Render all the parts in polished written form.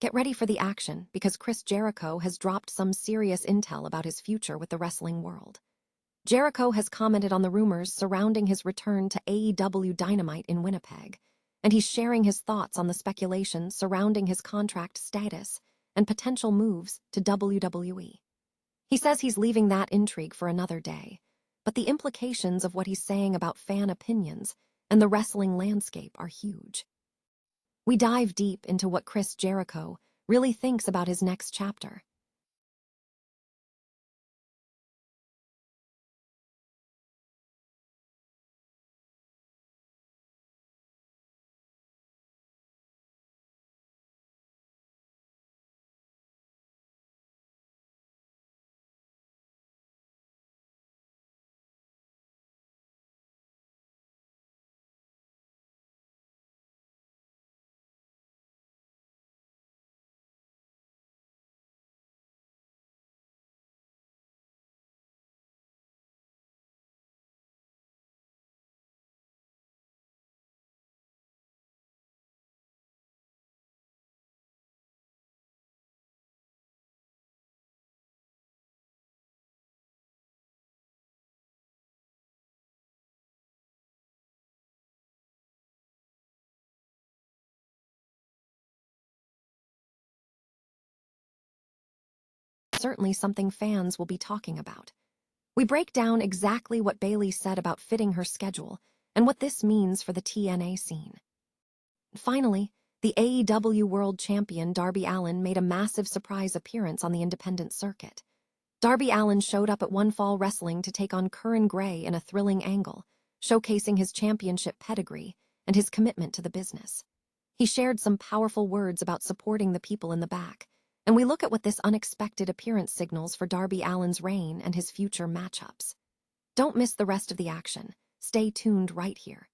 Get ready for the action, because Chris Jericho has dropped some serious intel about his future with the wrestling world. Jericho has commented on the rumors surrounding his return to AEW Dynamite in Winnipeg, and he's sharing his thoughts on the speculation surrounding his contract status and potential moves to WWE. He says he's leaving that intrigue for another day, but the implications of what he's saying about fan opinions and the wrestling landscape are huge. We dive deep into what Chris Jericho really thinks about his next chapter. Certainly something fans will be talking about. We break down exactly what Bayley said about fitting her schedule and what this means for the TNA scene. Finally, the AEW World Champion Darby Allin made a massive surprise appearance on the independent circuit. Darby Allin showed up at One Fall Wrestling to take on Curran Gray in a thrilling angle, showcasing his championship pedigree and his commitment to the business. He shared some powerful words about supporting the people in the back, and we look at what this unexpected appearance signals for Darby Allin's reign and his future matchups. Don't miss the rest of the action. Stay tuned right here.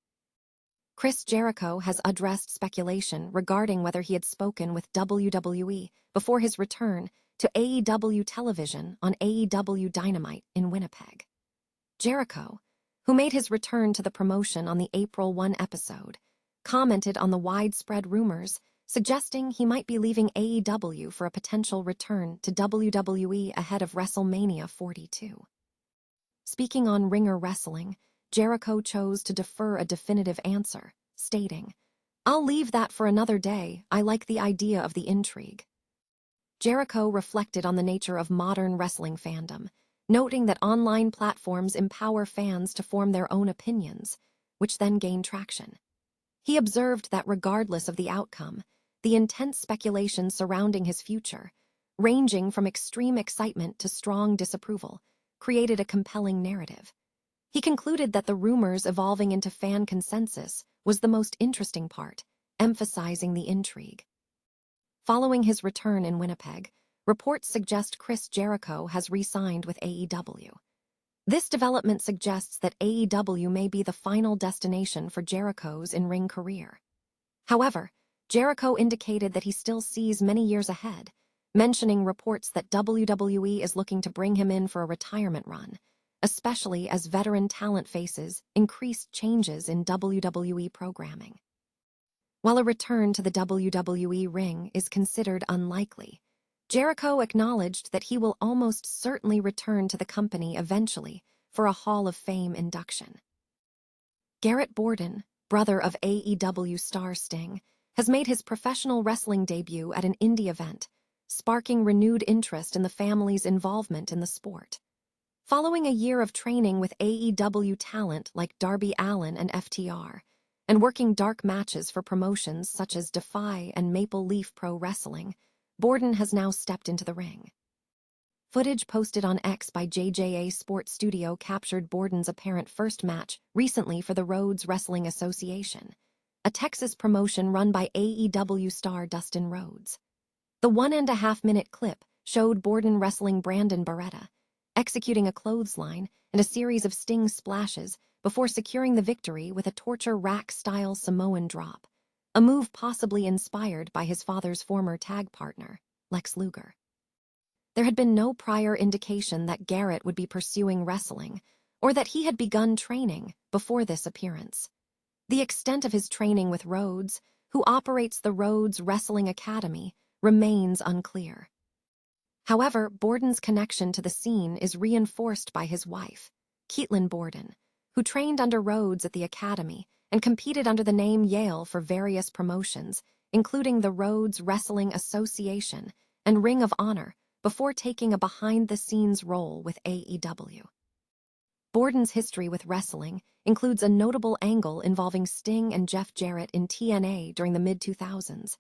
Chris Jericho has addressed speculation regarding whether he had spoken with WWE before his return to AEW television on AEW Dynamite in Winnipeg. Jericho, who made his return to the promotion on the April 1 episode, commented on the widespread rumors suggesting he might be leaving AEW for a potential return to WWE ahead of WrestleMania 42. Speaking on Ringer Wrestling, Jericho chose to defer a definitive answer, stating, "I'll leave that for another day. I like the idea of the intrigue." Jericho reflected on the nature of modern wrestling fandom, noting that online platforms empower fans to form their own opinions, which then gain traction. He observed that regardless of the outcome, the intense speculation surrounding his future, ranging from extreme excitement to strong disapproval, created a compelling narrative. He concluded that the rumors evolving into fan consensus was the most interesting part, emphasizing the intrigue. Following his return in Winnipeg, reports suggest Chris Jericho has re-signed with AEW. This development suggests that AEW may be the final destination for Jericho's in-ring career. However, Jericho indicated that he still sees many years ahead, mentioning reports that WWE is looking to bring him in for a retirement run, especially as veteran talent faces increased changes in WWE programming. While a return to the WWE ring is considered unlikely, Jericho acknowledged that he will almost certainly return to the company eventually for a Hall of Fame induction. Garrett Borden, brother of AEW star Sting, has made his professional wrestling debut at an indie event, sparking renewed interest in the family's involvement in the sport. Following a year of training with AEW talent like Darby Allin and FTR, and working dark matches for promotions such as Defy and Maple Leaf Pro Wrestling, Borden has now stepped into the ring. Footage posted on X by JJA Sports Studio captured Borden's apparent first match recently for the Rhodes Wrestling Association, a Texas promotion run by AEW star Dustin Rhodes. The 1.5-minute clip showed Borden wrestling Brandon Barretta, executing a clothesline and a series of Sting splashes before securing the victory with a torture rack-style Samoan drop, a move possibly inspired by his father's former tag partner, Lex Luger. There had been no prior indication that Garrett would be pursuing wrestling, or that he had begun training before this appearance. The extent of his training with Rhodes, who operates the Rhodes Wrestling Academy, remains unclear. However, Borden's connection to the scene is reinforced by his wife, Caitlin Borden, who trained under Rhodes at the academy and competed under the name Yale for various promotions, including the Rhodes Wrestling Association and Ring of Honor, before taking a behind-the-scenes role with AEW. Borden's history with wrestling includes a notable angle involving Sting and Jeff Jarrett in TNA during the mid-2000s,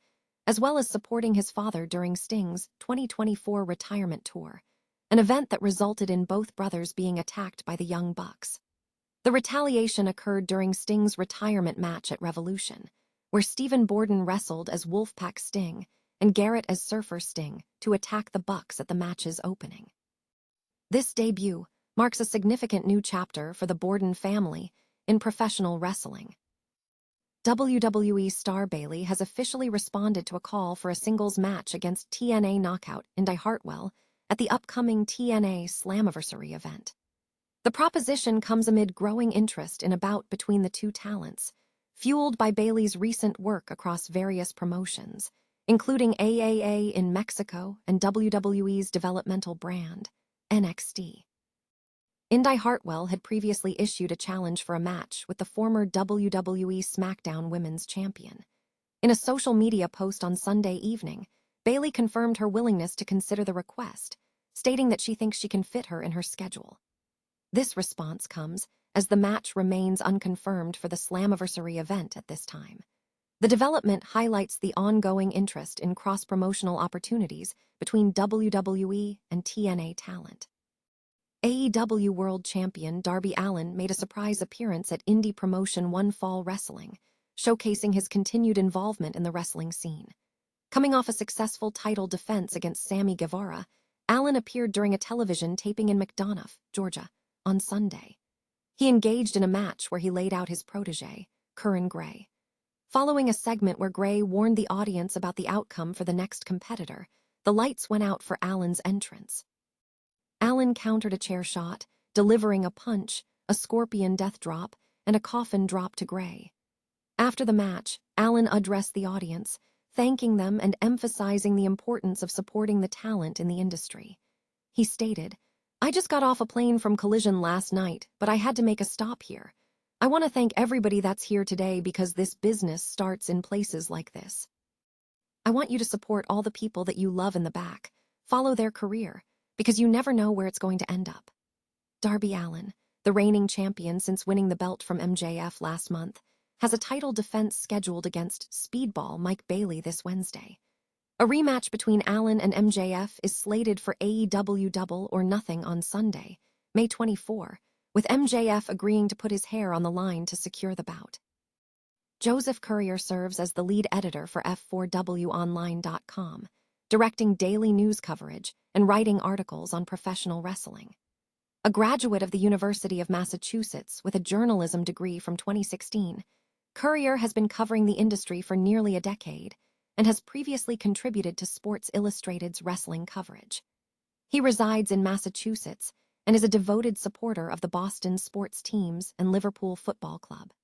as well as supporting his father during Sting's 2024 retirement tour, an event that resulted in both brothers being attacked by the Young Bucks. The retaliation occurred during Sting's retirement match at Revolution, where Stephen Borden wrestled as Wolfpack Sting and Garrett as Surfer Sting to attack the Bucks at the match's opening. This debut marks a significant new chapter for the Borden family in professional wrestling. WWE star Bayley has officially responded to a call for a singles match against TNA knockout Indy Hartwell at the upcoming TNA Slammiversary event. The proposition comes amid growing interest in a bout between the two talents, fueled by Bayley's recent work across various promotions, including AAA in Mexico and WWE's developmental brand, NXT. Indy Hartwell had previously issued a challenge for a match with the former WWE SmackDown Women's Champion. In a social media post on Sunday evening, Bayley confirmed her willingness to consider the request, stating that she thinks she can fit her in her schedule. This response comes as the match remains unconfirmed for the Slammiversary event at this time. The development highlights the ongoing interest in cross-promotional opportunities between WWE and TNA talent. AEW World Champion Darby Allin made a surprise appearance at indie promotion One Fall Wrestling, showcasing his continued involvement in the wrestling scene. Coming off a successful title defense against Sammy Guevara, Allin appeared during a television taping in McDonough, Georgia, on Sunday. He engaged in a match where he laid out his protege, Curran Gray. Following a segment where Gray warned the audience about the outcome for the next competitor, the lights went out for Allin's entrance. Allin countered a chair shot, delivering a punch, a scorpion death drop, and a coffin drop to Gray. After the match, Allin addressed the audience, thanking them and emphasizing the importance of supporting the talent in the industry. He stated, "I just got off a plane from Collision last night, but I had to make a stop here. I want to thank everybody that's here today because this business starts in places like this. I want you to support all the people that you love in the back, follow their career, because you never know where it's going to end up." Darby Allin, the reigning champion since winning the belt from MJF last month, has a title defense scheduled against Speedball Mike Bayley this Wednesday. A rematch between Allin and MJF is slated for AEW Double or Nothing on Sunday, May 24, with MJF agreeing to put his hair on the line to secure the bout. Joseph Courier serves as the lead editor for F4WOnline.com, directing daily news coverage and writing articles on professional wrestling. A graduate of the University of Massachusetts with a journalism degree from 2016, Courier has been covering the industry for nearly a decade and has previously contributed to Sports Illustrated's wrestling coverage. He resides in Massachusetts and is a devoted supporter of the Boston sports teams and Liverpool Football Club.